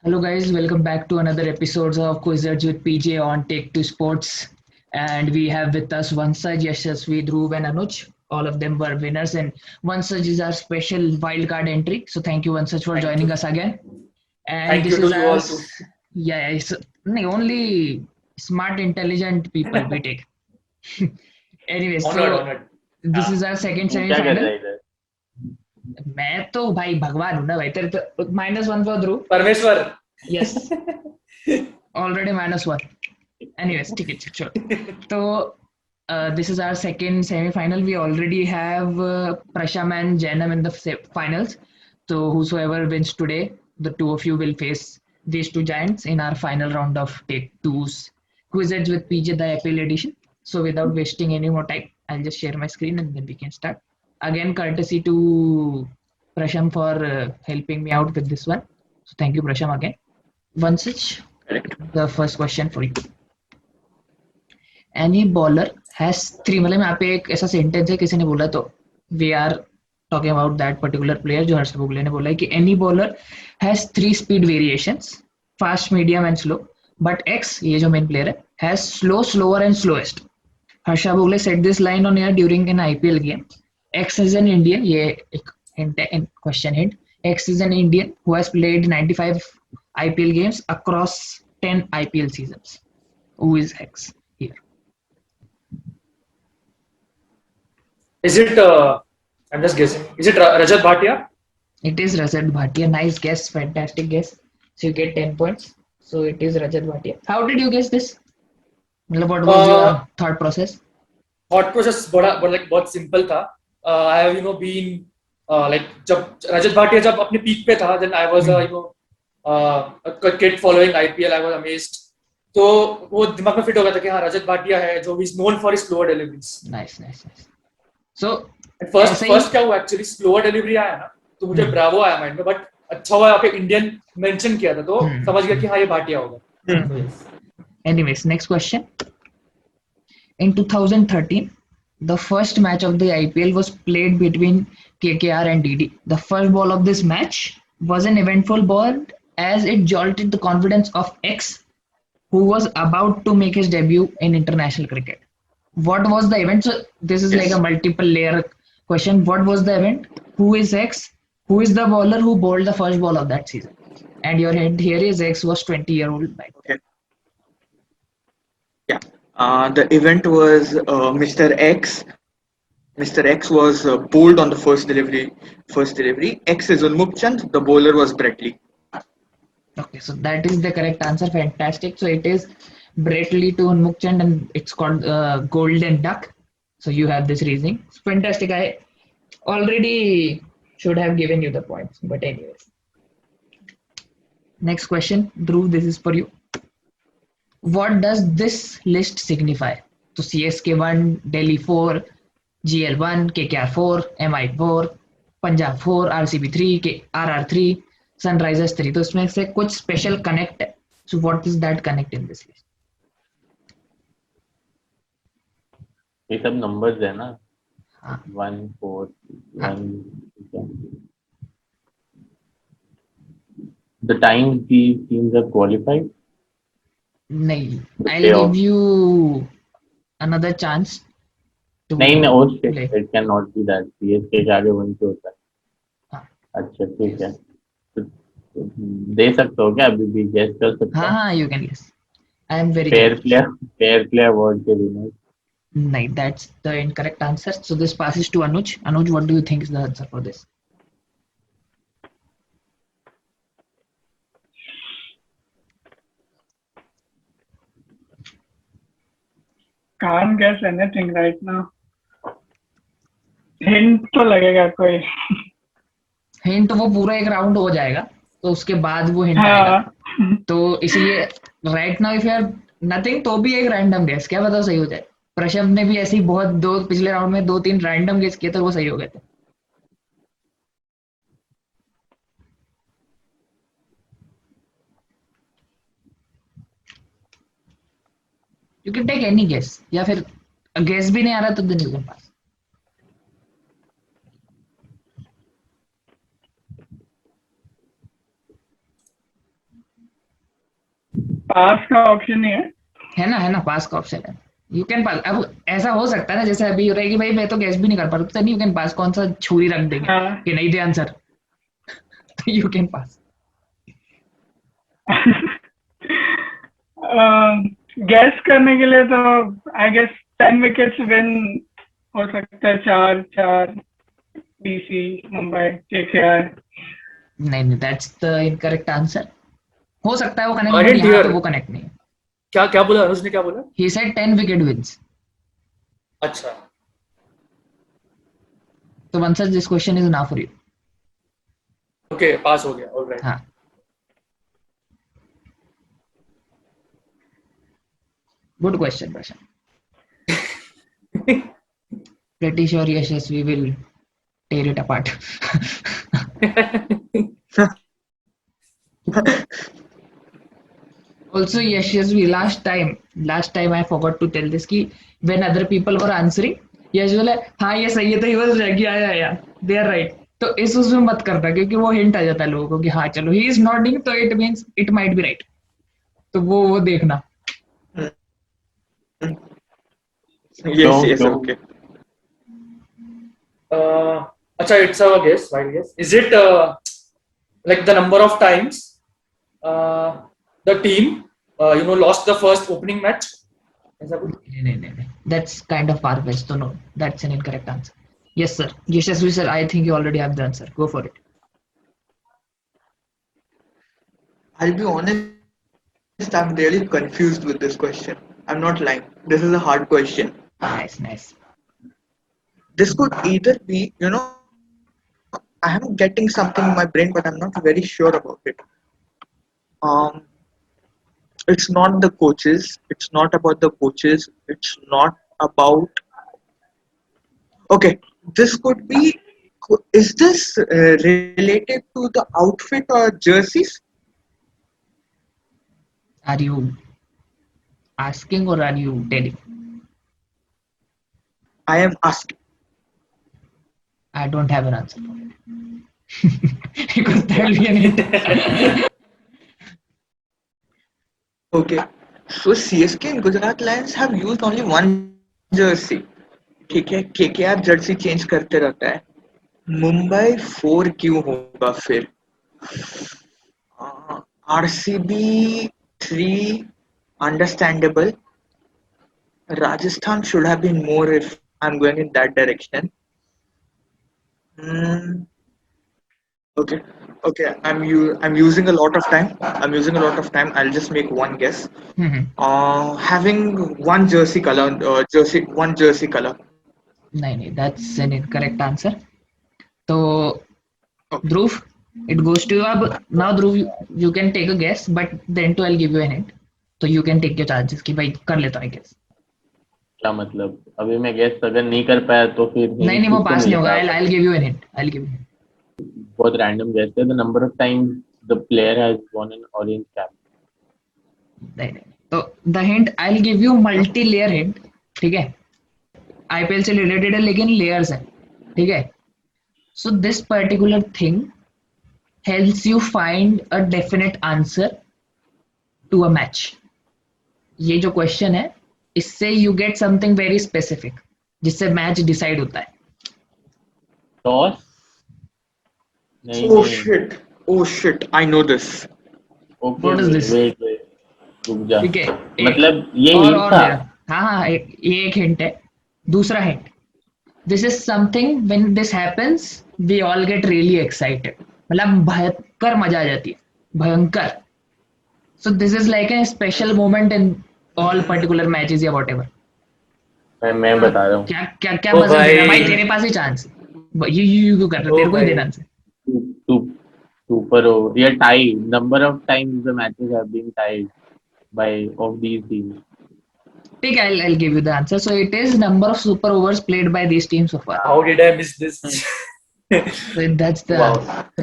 Hello, guys. Welcome back to another episode of Quizzards with PJ on Take Two Sports. And we have with us Vansaj, Yashasvi, Dhruv, and Anuj. All of them were winners, and Vansaj is our special wildcard entry. So thank you, Vansaj, for Thank joining you. us again. And Thank this you to is you our all too. yeah, it's only smart, intelligent people we take. Anyway, Honored, so honored. this is our second तू क्या कर रहा semi-final. है इधर? मैं तो भाई भगवान हूं ना भाई तेरे तो -1 फॉर ध्रुव. परमेश्वर. Yes, already -1. Anyways, ठीक है, sure. So this is our second semi-final. We already have Prasham and Janam in the finals. So whosoever wins today, the two of you will face these two giants in our final round of Take Two's Quizzes with PJ, the appeal edition. So without wasting any more time, I'll just share my screen and then we can start. Again, courtesy to Prasham for helping me out with this one. So thank you, Prasham, again. Vansich, the first question for you. Any bowler has three, मतलब यहाँ पे एक ऐसा sentence है किसी ने बोला तो we are talking about that particular player जो हर्ष भोगले ने बोला है कि any bowler has three speed variations, fast, medium and slow, but X ये जो main player है has slow, slower and slowest. Harsha Bhogle said this line on air during an IPL game. X is an Indian, ये एक hint है, question hint. X is an Indian who has played 95 IPL games across 10 IPL seasons. Who is X here? Is it? I'm just guessing. Is it Rajat Bhatia? It is Rajat Bhatia. Nice guess, fantastic guess. So you get 10 points. So it is Rajat Bhatia. How did you guess this? मतलब what was your thought process? Thought process बहुत simple था. I have been like जब Rajat Bhatia जब अपने peak पे था, then I was a kid following IPL. I was amazed. तो वो दिमाग में फिट हो गया था कि हाँ रजत भाटिया है जो is known for his slower deliveries. Nice. So first क्या हुआ एक्चुअली स्लोअर डिलीवरी आया ना तो मुझे ब्रावो आया माइंड में, बट अच्छा हुआ यहाँ पे इंडियन मेंशन किया था तो समझ गया कि हाँ ये भाटिया होगा. Anyways, next question. In 2013, the first match of the IPL was played between KKR and DD. The first ball of this match was an eventful ball as it jolted the confidence of X, who was about to make his debut in international cricket. What was the event? So this is like a multiple layer question. What was the event? Who is X? Who is the bowler who bowled the first ball of that season? And your hint here is X was 20-year-old back then. Okay. Yeah. The event was Mr. X. Mr. X was bowled on the first delivery. X is Unmukt Chand. The bowler was Brett Lee. Okay, so that is the correct answer. Fantastic. So it is Brett Lee to Unmukt Chand and it's called Golden Duck. So you have this reasoning. It's fantastic. I already should have given you the points, but anyways. Next question, Dhruv, this is for you. What does this list signify? So CSK 1, Delhi 4, GL 1, KKR 4, MI 4, Punjab 4, RCB 3, RR 3, Sunrisers 3. तो इसमें से कुछ special connect है. So what is that connect in this list? ये सब numbers है ना? हाँ. 1, 4, 1. The times these teams have qualified. नहीं, I'll give you another chance. नहीं it cannot be that. CSK के आगे 1 से होता है. हाँ. अच्छा ठीक है. दे सकते हो क्या अभी भी guess कर सकते हो? हाँ, you can guess. I am very fair player award के winners. No, that's the incorrect answer. So this passes to Anuj. Anuj, what do you think is the answer for this? Can't guess anything right now. Hint तो लगेगा कोई. Hint वो पूरा एक round हो जाएगा तो उसके बाद वो हिंट आएगा. तो इसलिए right now if you have nothing तो भी एक रैंडम गेस, क्या पता सही हो जाए. प्रशव ने भी ऐसे ही बहुत पिछले राउंड में 2-3 रैंडम गेस किए तो वो सही हो गए थे. You can take any guess या फिर guess भी नहीं आ रहा तो then you can pass. पास का ऑप्शन नहीं है ना पास का ऑप्शन है, यू कैन पास। अब ऐसा हो सकता है ना, जैसे अभी हो रहा है कि भाई मैं तो गैस भी नहीं कर पा रहा, तो नहीं, यू कैन पास, कौन सा छुरी रख देंगे हाँ। कि नहीं दे आंसर, तो यू कैन पास। गैस करने के लिए तो आई गेस 10 विकेट्स विन हो सकता है, 4-4 डीसी मुंबई केकेआर। नहीं, दैट्स द इनकरेक्ट आंसर। हो सकता है वो कनेक्ट, I बट didn't यहाँ hear. पे वो कनेक्ट नहीं है। क्या क्या बोला अनुज ने, क्या बोला? He said 10 wicket wins. अच्छा, तो आंसर दिस क्वेश्चन इज ना फॉर यू। ओके, पास हो गया, ऑलराइट. हाँ, good question Prashant. Pretty sure yes, we will tear it apart. Also, yes, we last time I forgot to tell this कि when other people were answering, यश बोला हाँ ये सही है, तो he was like yeah, they are right। तो इस उसमें मत करना, क्योंकि वो हिंट आ जाता है लोगों को कि हाँ चलो he is nodding, तो it means it might be right। तो वो देखना। Yes, क्यों? okay. Acha, it's a guess, wild guess. Is it like the number of times the team lost the first opening match? ऐसा कुछ? नहीं, that's kind of far fetched, so no, that's an incorrect answer। Yes sir, Yashasvi sir, I think you already have the answer, go for it। I'll be honest, I'm really confused with this question. I'm not lying. This is a hard question. Nice। This could either be, I am getting something in my brain, but I'm not very sure about it. It's not the coaches. It's not about the coaches. It's not about. Okay, this could be. Is this related to the outfit or jerseys? Are you asking or are you telling? I am asking. I don't have an answer for it। Because that will be an hint। Okay, so CSK and Gujarat Lions have used only one jersey. ठीक है, KKR Jersey change करते रहता है। मुंबई 4 क्यों होगा फिर? RCB 3 understandable. Rajasthan should have been more if I'm going in that direction. Okay, I'm using a lot of time. I'll just make one guess. Having one jersey color, one jersey color. नहीं, that's an incorrect answer। तो Dhruv, it goes to you। अब now Dhruv, you can take a guess, but then too I'll give you a hint। तो you can take your chances कि भाई कर लेता हूँ guess। क्या मतलब? अभी मैं गेस अगर नहीं कर पाया तो फिर नहीं, वो पास नहीं होगा। I'll give you a hint। बहुत रैंडम गेस है। The number of times the player has won N orange cap. नहीं, तो the hint I will give you multi layer hint, ठीक है? आईपीएल से रिलेटेड है लेकिन लेयर्स है, ठीक है? So this particular thing helps you find a definite answer to a match. ये जो क्वेश्चन है, इससे you get something very specific, जिससे मैच डिसाइड होता है। टॉस? नहीं। Oh shit, I know this. ओके, What is this? वेट रुक जा। ठीक है, मतलब ये और हिंट था। हाँ, ये एक हिंट है। दूसरा hint, this is something when this happens we all get really excited, मतलब भयंकर मजा आ जाती है, भयंकर। So this is like a special moment in all particular matches या व्हाटएवर। मैं बता रहा हूँ। क्या ओ बजर देना भाई, भाई। तेरे पास ही चांस। यू क्यों कर रहा है, तेरे को ही भाई। देना आंसर। सुपर ओवर या tie, number of times the matches have been tied by of these teams. ठीक है, I'll give you the answer। So it is number of super overs played by these teams so far। How did I miss this? So that's the Wow.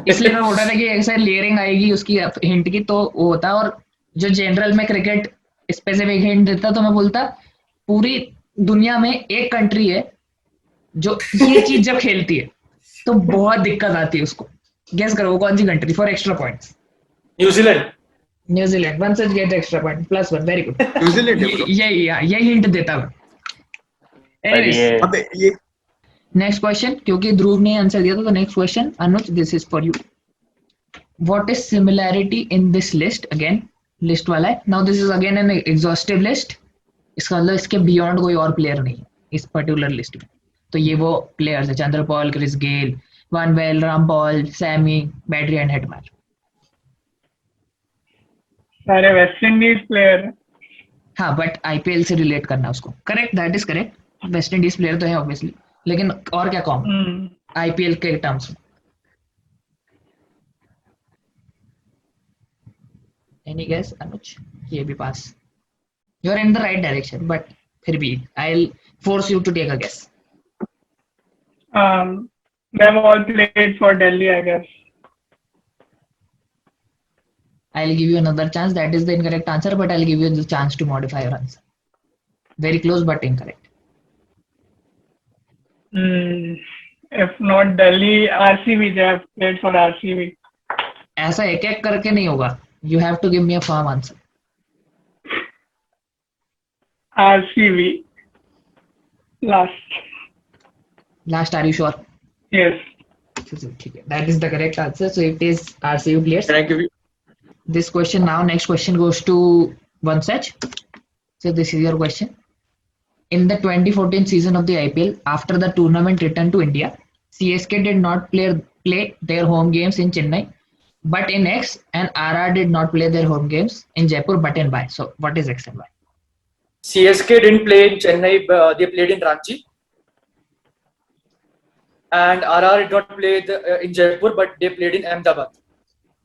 इसलिए मैं बोल रहा था कि ऐसे layering आएगी उसकी हिंट की, तो वो होता है। और जो जनरल में क्रिकेट स्पेसिफिक हिंट देता, तो मैं बोलता पूरी दुनिया में एक कंट्री है जो ये चीज जब खेलती है तो बहुत दिक्कत आती है उसको। गेस करो वो कौन सी country, for extra points. New Zealand. New Zealand. One such get extra point. +1. Very good. New Zealand है bro. यही hint देता मैं. पर Anyways, ये अबे ये next question. क्योंकि ध्रुव ने आंसर दिया था तो next question. Anuj, this is for you. What is similarity in this list? Again, list वाला है. Now this is again an exhaustive list. इसका मतलब इसके बियॉन्ड कोई और प्लेयर नहीं है इस पर्टिकुलर लिस्ट में. तो ये वो प्लेयर्स है: Chanderpaul, Chris Gayle, one well, Rampaul, Sammy, Badree and Hetmyer. सारे वेस्ट इंडीज प्लेयर हैं. हाँ, बट आईपीएल से रिलेट करना उसको. Correct, that is correct. West Indies player तो है ऑब्वियसली, लेकिन और क्या कॉमन आईपीएल के टर्म्स में. Any guess Anuj? ये भी pass. You are in the right direction, but फिर भी I will force you to take a guess. They've all played for Delhi, I guess. I'll give you another chance. That is the incorrect answer, but I'll give you the chance to modify your answer. Very close, but incorrect. If not Delhi, RCB, they have played for RCB. ऐसा एक एक करके नहीं होगा. You have to give me a firm answer. RCB. Last. Last, are you sure? Yes. ठीक है. That is the correct answer. So it is RCB players. can I give you? This question now. Next question goes to Vansaj. So this is your question. In the 2014 season of the IPL, after the tournament returned to India, CSK did not play their home games in Chennai, but in X, and RR did not play their home games in Jaipur, but in Y. So what is X and Y? CSK didn't play in Chennai, they played in Ranchi. And RR did not play in Jaipur, but they played in Ahmedabad.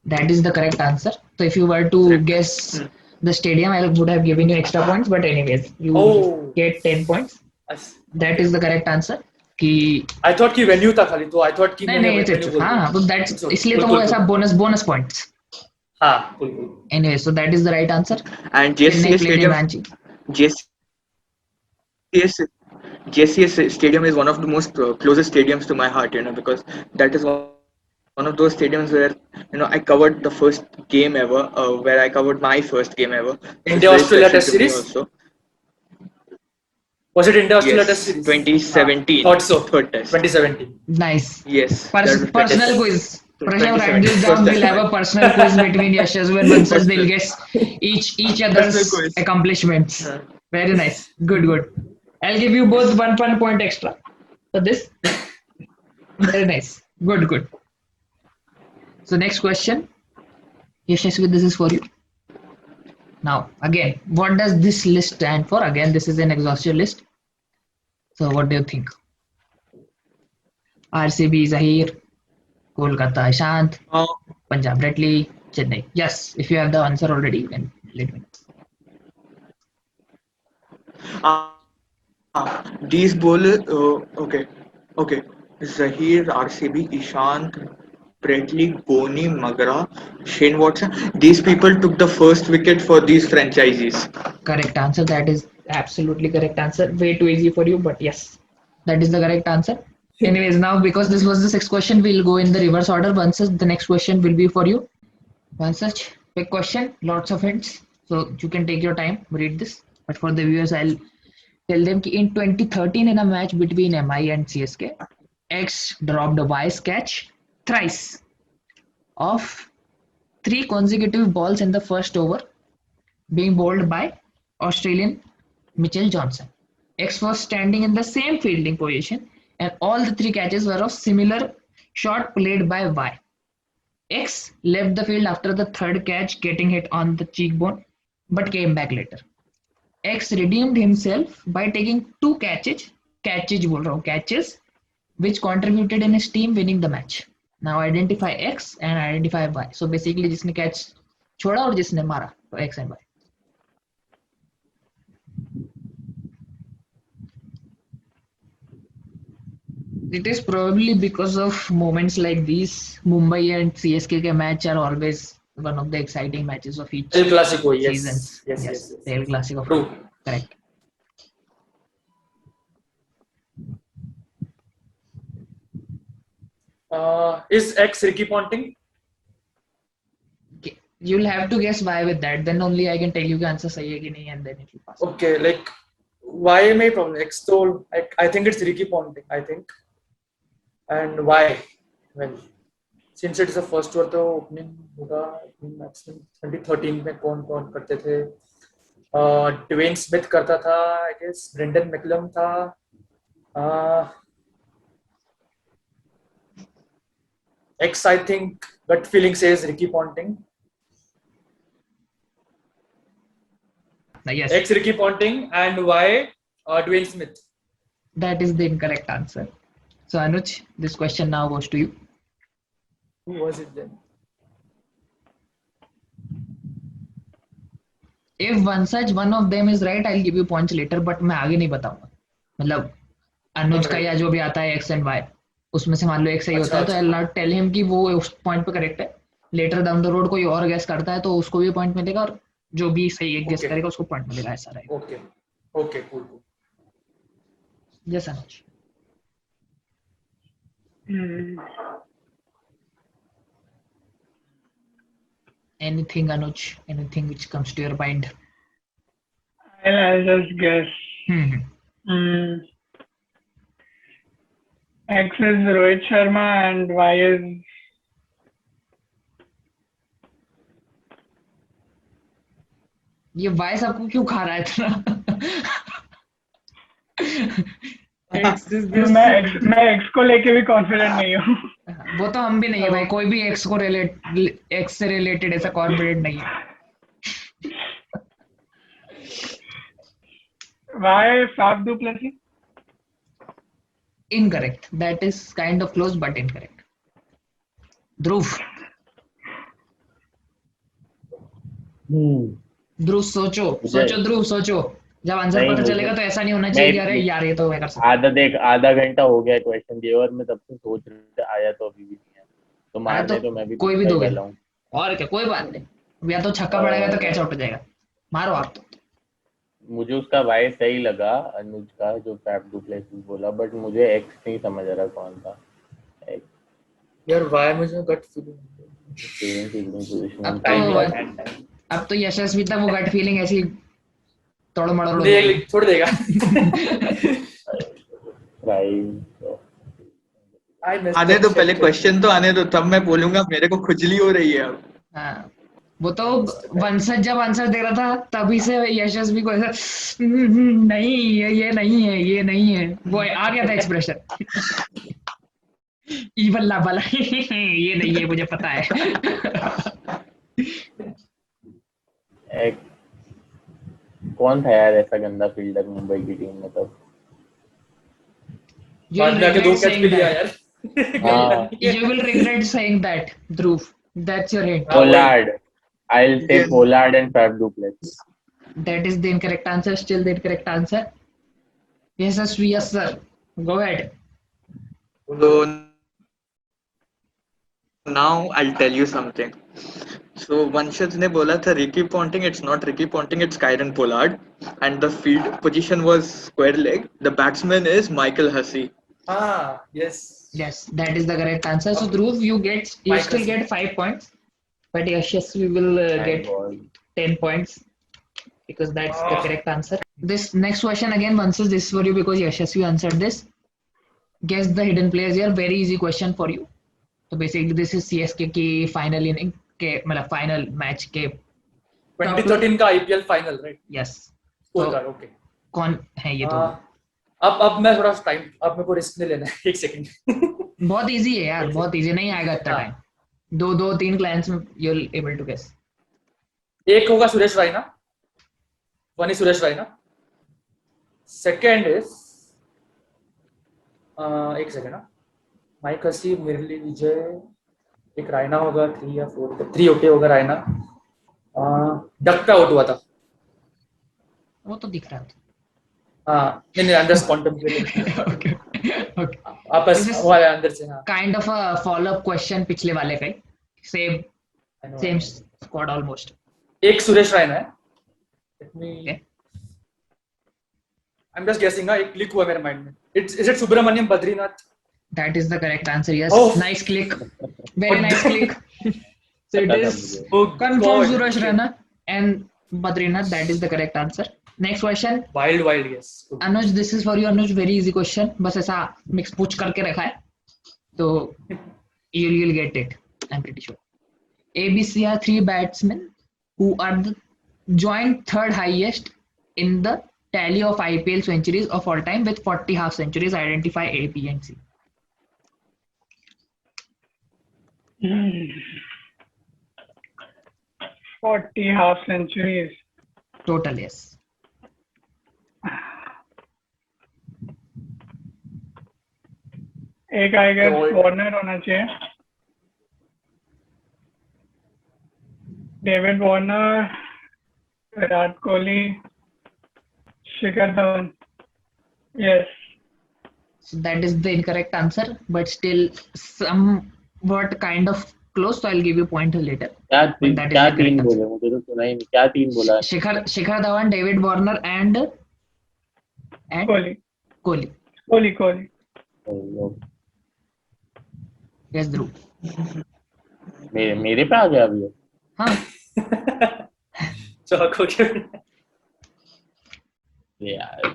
That is the correct answer. So if you were to guess the stadium, I would have given you extra points, but anyways, you get 10 points. That is the correct answer. कि I thought कि venue था खाली, तो I thought कि नहीं मैंने नहीं venue it's बोल हाँ दिया. तो that's Cool, इसलिए तो cool, वो ऐसा cool. bonus points. हाँ, cool. Anyway, so that is the right answer. And Chennai JCS played in Stadium. Ranchi. JCS JCS Stadium is one of the most closest stadiums to my heart, because that is one of those stadiums where I covered the first game ever, where I covered my first game ever. So it's India very Australia special Test to me series. also. Was it India Australia Test Yes, series? 2017. Thought so. Third test. 2017. Nice. Yes, that was Personal test. quiz. Prashant, write 2017. this down. First We'll have a test. personal quiz between Yashasvi and Vansaj. They'll guess each other's Personal quiz. accomplishments. Very nice. Good. I'll give you both one point extra for this. Very nice. Good. So next question. Yashasvi, this is for you. Now, again, what does this list stand for? Again, this is an exhaustive list. So what do you think? RCB Zahir, Kolkata Ishant, Punjab Redley, Chennai. Yes, if you have the answer already, you can let me know. These bowlers, okay. Zahir, RCB, Ishant, Bradley, Boni, Magra, Shane Watson. These people took the first wicket for these franchises. Correct answer. That is absolutely correct answer. Way too easy for you, but yes, that is the correct answer. Anyways, now because this was the sixth question, we'll go in the reverse order. Vansaj, the next question will be for you. Vansaj, big question, lots of hints, so you can take your time, read this. But for the viewers, I'll tell them that in 2013, in a match between MI and CSK, X dropped a wise catch thrice of 3 consecutive balls in the first over, being bowled by Australian Mitchell Johnson. X was standing in the same fielding position, and all the 3 catches were of similar shot played by Y. X left the field after the third catch getting hit on the cheekbone, but came back later. X redeemed himself by taking 2 catches, which contributed in his team winning the match. Now identify X and identify Y. So basically, जिसने catch छोड़ा और जिसने मारा, तो X and Y. It is probably because of moments like these. Mumbai and CSK के match are always one of the exciting matches of each El Clasico, yes. seasons. Yes. The El Clasico. True. Correct. Is X Ricky Ponting? Okay. You'll have to guess why with that. Then only I can tell you कि answer सही है कि नहीं, and then it will pass. Okay, like why may problem X तो I think it's Ricky Ponting, I think. And why? Well, since it is the first tour तो opening होगा maximum 2013 में कौन करते थे? ड्वेन स्मिथ करता था, I guess. Brendon McCullum था. X, I think, gut feeling says Ricky Ponting. Yes. X Ricky Ponting, and why Dwayne Smith? That is the incorrect answer. So Anuj, this question now goes to you. Who was it then? If one of them is right, I'll give you points later, but मैं आगे नहीं बताऊंगा. मतलब अनुज का या जो भी आता है X and Y, उसमें से मान लो एक सही होता है तो I'll not tell him कि वो उस पॉइंट पे करेक्ट है. लेटर डाउन द रोड कोई और गेस करता है तो उसको भी पॉइंट मिलेगा, और जो भी सही एक गेस करेगा उसको पॉइंट मिलेगा. ऐसा रहेगा. Okay, cool. Yes, Anuj. Anything, Anuj? Anything which comes to your mind? I'll just guess. X is Rohit Sharma and Y is ये वाई सबको क्यों खा रहा है इतना? मैं X को लेके भी कॉन्फिडेंट नहीं हूँ. वो तो हम भी नहीं है भाई, कोई भी X से रिलेटेड ऐसा कॉन्फिडेंट नहीं है. Y Faf du Plessis? Incorrect. That is kind of close but incorrect. Dhruv. ध्रुव सोचो ध्रुव सोचो. जब आंसर पता चलेगा तो ऐसा नहीं होना चाहिए यार ये तो मैं कर सकता. आधा घंटा हो गया क्वेश्चन दिए और मैं तब से सोच रहा था, आया तो अभी भी नहीं है. तो मारने तो मैं भी कोई भी दोगे और क्या, कोई बात नहीं. या तो छक्का पड़ेगा तो कैच आउट हो जाएगा. मारो आप तो. मुझे उसका वाई सही लगा अनुज का जो फैफ डू प्लेसिस बोला, बट मुझे एक्स नहीं समझ रहा कौन था. यार वाई मुझे गट फीलिंग. अब तो यशस्वी था, वो गट फीलिंग ऐसी तोड़ मड़ोड़ छोड़ देगा. आने दो पहले, क्वेश्चन तो आने दो, तब मैं बोलूंगा. मेरे को खुजली हो रही है अब. हाँ, वो तो वंशज जब आंसर दे रहा था तभी से यशस्वी को ऐसा नहीं ये नहीं है वो आ गया था एक्सप्रेशन. इवन लाबला ये नहीं है मुझे पता है. कौन था यार ऐसा गंदा फील्डर मुंबई की टीम में तब? बाद में आके 2 कैच भी लिया यार. You will regret saying that, Dhruv. That's your hint. Pollard. I'll say Pollard and Faf du Plessis. That is the incorrect answer. Still the incorrect answer. Yes, sir. Go ahead. So now I'll tell you something. So Vanshaj ने बोला था Ricky Ponting. It's not Ricky Ponting. It's Kieron Pollard. And the field position was square leg. The batsman is Michael Hussey. Yes, that is the correct answer. So Dhruv, you still get 5 points, but Yashasvi will get 10 points because that's the correct answer. This next question again, Vanshaj, this is for you because Yashasvi answered this. Guess the hidden players here. Very easy question for you. So basically, this is CSK की final inning के मतलब final match के 2013 का IPL final, right? Yes. Okay. कौन है ये तो? अब मैं थोड़ा टाइम, अब मेरे को रिस्क नहीं लेना है. 1 सेकंड. बहुत इजी है यार, बहुत इजी. नहीं आएगा इतना टाइम. 2-3 क्लाइंट्स में you will able to guess. एक होगा Suresh Raina. One is Suresh Raina. Second is एक सेकंड ना, माइक हसी, मुरली विजय, एक रायना होगा. 3 या 4 ओके होगा रायना. डक पे आउट हुआ था. वो तो दिख रहा था. नहीं I am just contemplating. Okay. आपस वाले अंदर से. Kind of a follow up question पिछले वाले का ही. Same squad almost. एक सुरेश रायना है. I am just guessing. एक क्लिक हुआ मेरे माइंड में. Is it Subramaniam Badrinath? That is the correct answer. Yes. Nice click. Very nice click. So it पता था is मुझे। Oh confirmed God. Suresh Okay. Raina and Badrinath. That is the correct answer. Next question. Wild guess. Good. Anuj, this is for you. Anuj, very easy question. बस ऐसा mix पूछ करके रखा है. तो you'll get it. I'm pretty sure. ABC are three batsmen who are the joint third highest in the tally of IPL centuries of all time with 40 half centuries. Identify A, B, and C. Hmm. 40 half centuries. Total, yes. एक I guess Old. Warner होना चाहिए. David Warner, Virat Kohli, Shikhar Dhawan. Yes. So that is the incorrect answer, but still somewhat kind of close. So I'll give you point later. क्या But that is क्या the correct तीन answer. बोले, मुझे तो सुना ही नहीं, क्या तीन बोला? Shikhar Dhawan, David Warner, and Kohli. Kohli. Kohli. Yes, Dhruv. मेरे पे आ गया अभी? हाँ. Shock हो गया. यार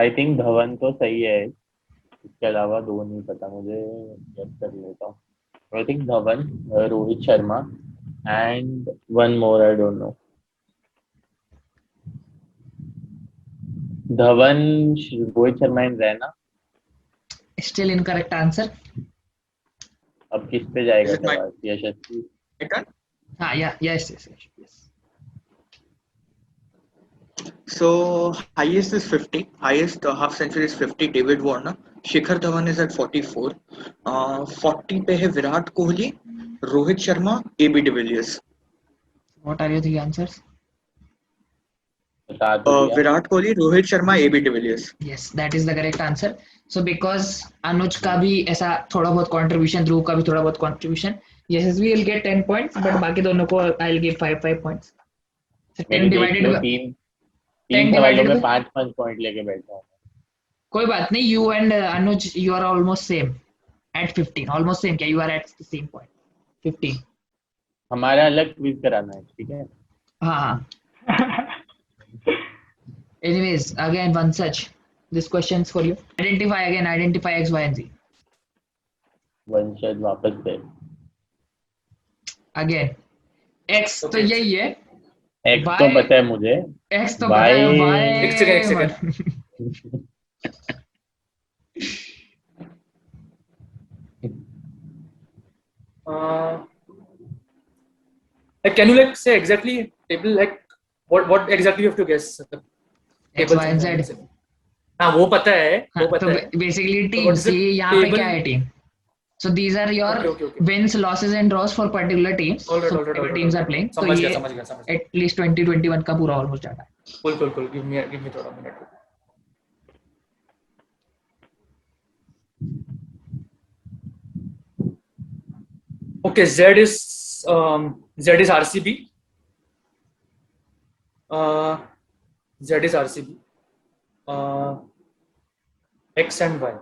आई थिंक धवन तो सही है, इसके अलावा दो नहीं पता मुझे, गेस कर लेता हूँ. I think Dhawan, Rohit Sharma and one more, I don't know. Dhawan, Rohit Sharma and Raina. Still incorrect answer. अब किस पे जाएगा Is it my- सवाल? यशस्वी. My turn. हाँ, yeah, yes. So highest is 50. Highest half century is 50. David Warner. Shikhar Dhawan is at 44. 40 पे है Virat Kohli, Rohit Sharma, AB de Villiers. What are your three answers? बता तो दिया. Virat Kohli, Rohit Sharma, AB de Villiers. Yes, that is the correct answer. So because Anuj का भी ऐसा थोड़ा बहुत contribution, ध्रुव का भी थोड़ा बहुत contribution, yes, we will get 10 points, but बाकी दोनों को I'll give 5 points. So 10 मेरे देख divided लो, by तीन सवालों divided में by- 5 पॉइंट लेके बैठा हूँ. कोई बात नहीं. You and Anuj, you are almost same at 15. Almost same क्या? You are at the same point. 15. हमारा अलग क्विज कराना है, ठीक है? हाँ. Anyways, again one such. This question is for you. Identify X, Y, and Z. वंशज वापस से. Again. X तो Okay. यही है. एक्स Y- तो पता है मुझे. X तो पता है. Y- Y. एक second. Like, can you like say exactly table, like what exactly you have to guess? The X, tables Y, and and Z. all. हाँ वो पता है, वो हाँ, पता तो है. basically So teams. what is the ये यहाँ पे table? क्या है team? So these are your Okay. wins, losses, and draws for particular teams. Alright, So alright, whatever alright, teams are alright. playing. तो समझ ये गया. at least 2021 का पूरा almost डाटा है. Cool. Give me थोड़ा minute. Okay, Z is RCB. Z is RCB. X and Y.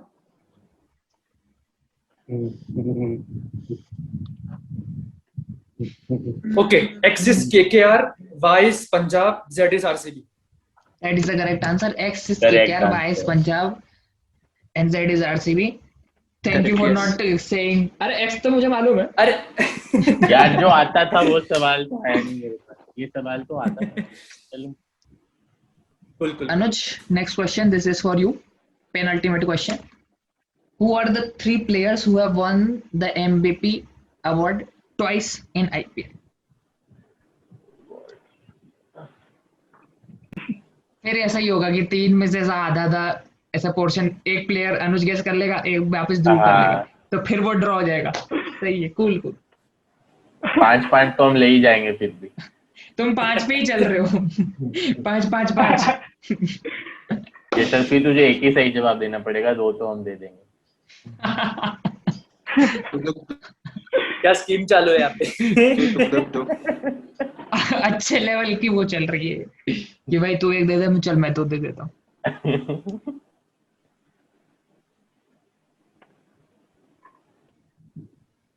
Okay, X is KKR, Y is Punjab, Z is RCB. That is the correct answer. X is Correct KKR, Y is answer. Punjab, and Z is RCB. Thank you for Correct, not saying. अरे X तो मुझे मालूम है. अरे यार जो आता था वो सवाल तो है नहीं मेरे पास. ये सवाल तो आता था. चलो. cool. Anuj, next question. This is for you. Penultimate question. Who are the three players who have won the MVP award twice in IPL? फिर ऐसा ही होगा कि तीन में से ऐसा आधा ऐसा पोर्शन एक प्लेयर अनुज गेस कर लेगा, एक वापस ध्रुव कर लेगा, तो फिर वो ड्रॉ हो जाएगा. सही है. कूल. 5 पॉइंट तो हम ले ही जाएंगे फिर भी. तुम 5 पे ही चल रहे हो. 5. यशस्वी, तुझे एक ही सही जवाब देना पड़ेगा, 2 तो हम दे देंगे. क्या स्कीम चालू है यहाँ पे? दो. अच्छे लेवल की वो चल रही है कि भाई तू एक दे दे, चल मैं 2 दे देता हूँ.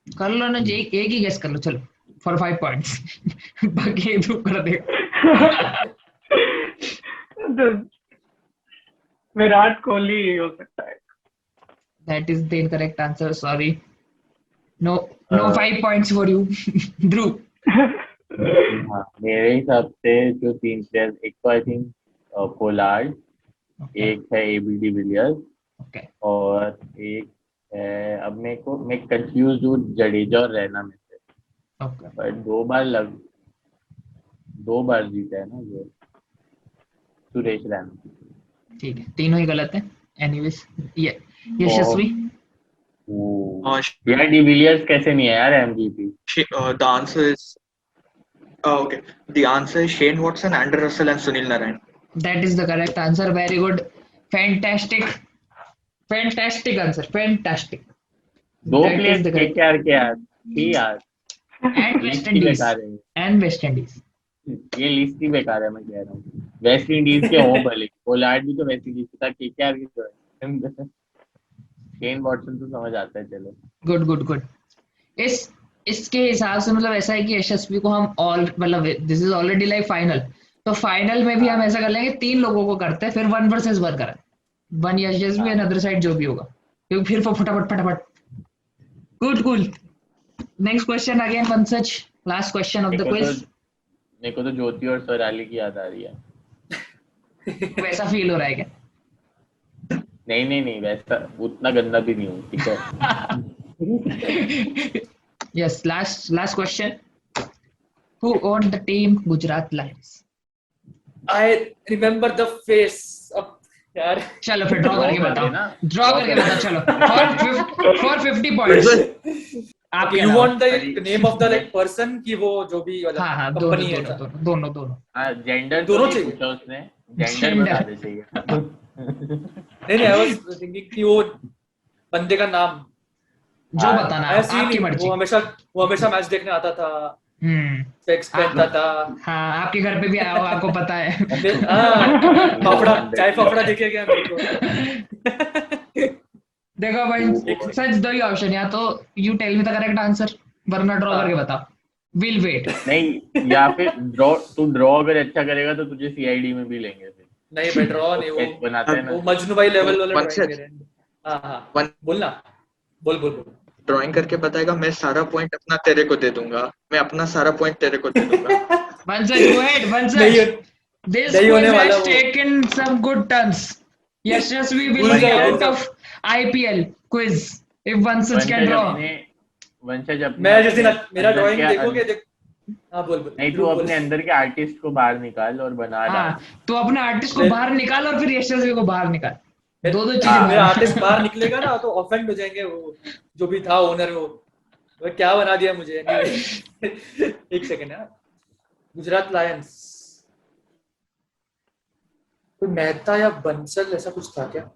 कर लो ना, एक ही गेस कर लो. चलो for 5 points. बाकी ध्रुव कर दे. तो विराट कोहली हो सकता है. That is the incorrect answer. Sorry. No, no Uh, 5 points for you, Dhruv. हाँ, मेरे हिसाब से जो 3 प्लेयर, एक तो आई थिंक पोलार्ड, Okay. एक है एबी डिविलियर्स Okay. और एक है, अब मैं कंफ्यूज हूँ जडेजा और रैना में से, Okay. पर 2 बार जीता है ना ये सुरेश रैना. ठीक है, तीनों ही गलत है. Anyways, ये यशस्वी. यार डिविलियर्स कैसे नहीं है यार MVP? The answer is okay. The answer is Shane Watson, Andrew Russell, and Sunil Narine. That is the correct answer. Very good. Fantastic. Fantastic answer. Fantastic. 2 That is player the correct. KKR के यार थी यार. And list West he Indies. बेकार है, And West Indies. ये list ही बेकार है. मैं कह रहा हूँ वेस्ट इंडीज के हो भले, पोलार्ड भी तो वेस्ट इंडीज का था, केकेआर की तो है. शेन वॉटसन तो समझ आता है. चलो गुड गुड गुड. इसके हिसाब से मतलब ऐसा है कि यशस्वी को हम मतलब this is already like final, तो फाइनल में भी हम ऐसा कर लेंगे 3 लोगों को करते हैं, फिर 1 वर्सेस 1 करें. 1 यशस्वी एंड अदर साइड जो भी होगा, क्योंकि फिर फटाफट फटाफट. Good good. Next question again वंसज, last question of the quiz. मेरे को तो ज्योति और स्वराली की याद आ रही है. वैसा फील हो रहा है क्या? नहीं वैसा उतना गंदा भी नहीं हूँ, ठीक है. Yes, last question. Who owned the team Gujarat Lions? I remember the face of यार. चलो फिर ड्रॉ करके कर बताओ. देना. ड्रॉ करके बताओ. चलो for 50 points. आपके You अलावा. want the name of the like person कि वो जो भी वाला हाँ कंपनी है. दोनों. हाँ, जेंडर दोनों तो नहीं चाहिए. पूछा उसने, जेंडर बता दे चाहिए. नहीं I was thinking कि वो बंदे का नाम. जो बताना I have seen आपकी him. मर्जी. वो हमेशा मैच देखने आता था. स्पेक्स पहनता था. हाँ, आपके घर पे भी आया होगा, आपको पता है. चाय फाफड़ा देखे क्या मेरे को. देखो भाई, सच 2 ही ऑप्शन, या तो you tell me the correct answer, वरना ड्रॉ करके बताओ. Will wait. नहीं, या फिर ड्रॉ अगर अच्छा करेगा तो तुझे सीआईडी में भी लेंगे फिर. नहीं मैं ड्रॉ नहीं, Sketch बनाते हैं ना. वो मजनू भाई लेवल वाला One ड्राइंग set. मेरे. हाँ बोलना. बोल. ड्राइंग करके बताएगा, मैं सारा पॉइंट अपना तेरे को दे दूंगा. मैं अपना सारा पॉइंट तेरे को दे दूंगा. Vansaj, go ahead, Vansaj. This नहीं होने quiz वाला has वो. taken some good turns. Yashasvi will भूल be जाओ, out भूल of IPL quiz if Vansaj can draw. वंशज अपने मैं जिस दिन मेरा अंदर ड्राइंग के देखोगे हाँ बोल. नहीं, तू अपने अंदर के आर्टिस्ट को बाहर निकाल और बना डाल. हाँ, तो अपने आर्टिस्ट को बाहर निकाल और फिर यशस्वी को बाहर निकाल. दो चीजें. मेरा आर्टिस्ट बाहर निकलेगा ना तो ऑफेंड हो जाएंगे. वो जो भी था ओनर, वो क्या बना दिया मुझे. एक सेकंड यार. गुजरात लायंस, कोई मेहता या बंसल ऐसा कुछ था क्या?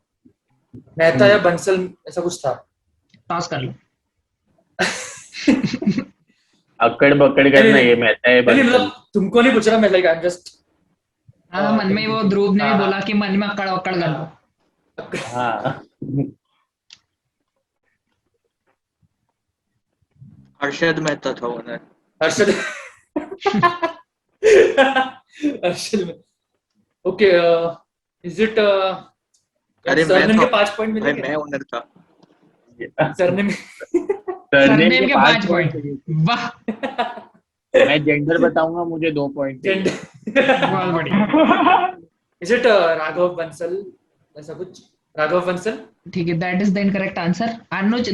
मेहता या बंसल ऐसा कुछ था. टॉस कर लो. अकड़ बकड़ करना ये मेहता है. नहीं मतलब तुमको नहीं पूछ रहा मैं, लाइक आई एम जस्ट. हाँ, मन में वो ध्रुव ने भी बोला कि मन में अकड़ कर लो. हाँ, हर्षद मेहता था owner. Harshad. Okay. Is it अरे सरनेम मैं के 5 पॉइंट भाई मिलेंगे. मैं ओनर था. सरनेम सरनेम के 5 पॉइंट. वाह, मैं जेंडर बताऊंगा, मुझे 2 पॉइंट. बहुत बढ़िया. इज इट राघव बंसल ऐसा कुछ? राघव बंसल. ठीक है, that is the incorrect answer. Anuj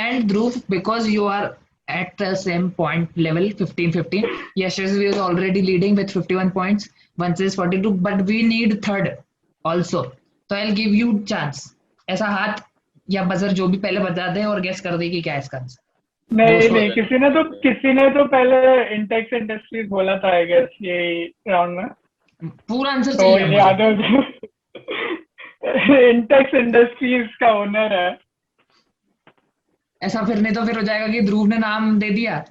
and Dhruv, because you are at the same point level 15-15. Yashasvi is already leading with 51 points. Vansa is 42, but we need third also. So I'll give you chance. ऐसा हाथ या buzzer जो भी पहले बता दे और guess कर दे कि क्या है इसका आंसर. नहीं, किसी ने तो पहले इंटेक्स इंडस्ट्रीज बोला था आई गेस ये राउंड में. पूरा आंसर तो चाहिए मुझे. यादव इंटेक्स इंडस्ट्रीज का ओनर है. ऐसा फिर नहीं तो फिर हो जाएगा कि ध्रुव ने नाम दे दिया,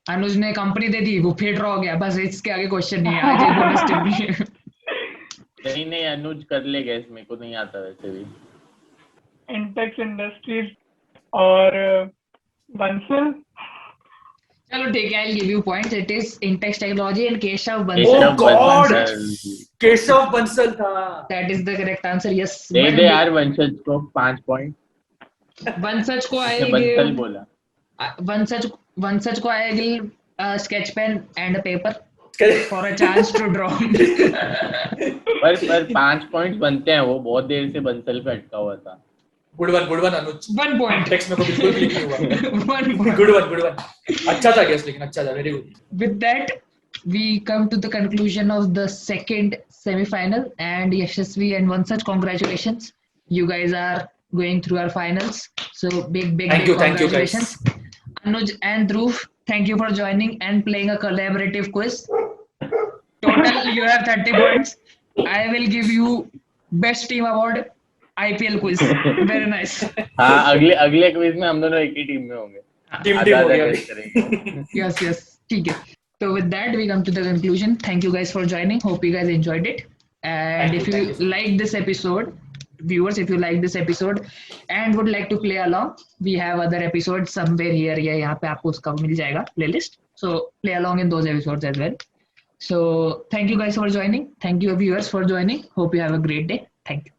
अनुज ने कंपनी दे दी, वो फिर ड्रॉ हो गया. बस इसके आगे क्वेश्चन नहीं है. आज ये बोनस टिप भी है. नहीं अनुज कर ले गैस, मेरे को नहीं आता वैसे भी. इंटेक्स इंडस्ट्रीज और बंसल. चलो ठीक है, I'll give you points. It is Intex Technology and Keshav Oh Bansal. Keshav God! Bansal. Keshav Bansal था. That is the correct answer. Yes. They But दे यार वंशज को 5 पॉइंट. Vansaj को उसने I'll बंसल give बोला. Vansaj को I'll give a sketch pen and a paper for a chance to draw. पर 5 points बनते हैं, वो बहुत देर से बंसल पे अटका हुआ था. गुड वन अनुज. 1 point. टेक्स्ट में को बिल्कुल क्लिक नहीं हुआ. 1 point. Good one. अच्छा था गेस, लेकिन अच्छा था, very good. With that, we come to the conclusion of the second semi-final, and Yashasvi and Vansaj, congratulations. You guys are going through our finals. So big Thank you guys. congratulations. Anuj and Dhruv, thank you for joining and playing a collaborative quiz. Total, you have 30 points. I will give you best team award, IPL quiz. Very nice. हाँ, अगले quiz में हम दोनों एक ही team में होंगे. Team हो आधा-आधा गया guess करेंगे. Yes. ठीक है. So with that, we come to the conclusion. Thank you guys for joining. Hope you guys enjoyed it. And if you like this episode, viewers, if you like this episode and would like to play along, we have other episodes somewhere here. या यहाँ पे आपको उसका मिल जाएगा playlist. So play along in those episodes as well. So thank you guys for joining. Thank you viewers for joining. Hope you have a great day. Thank you.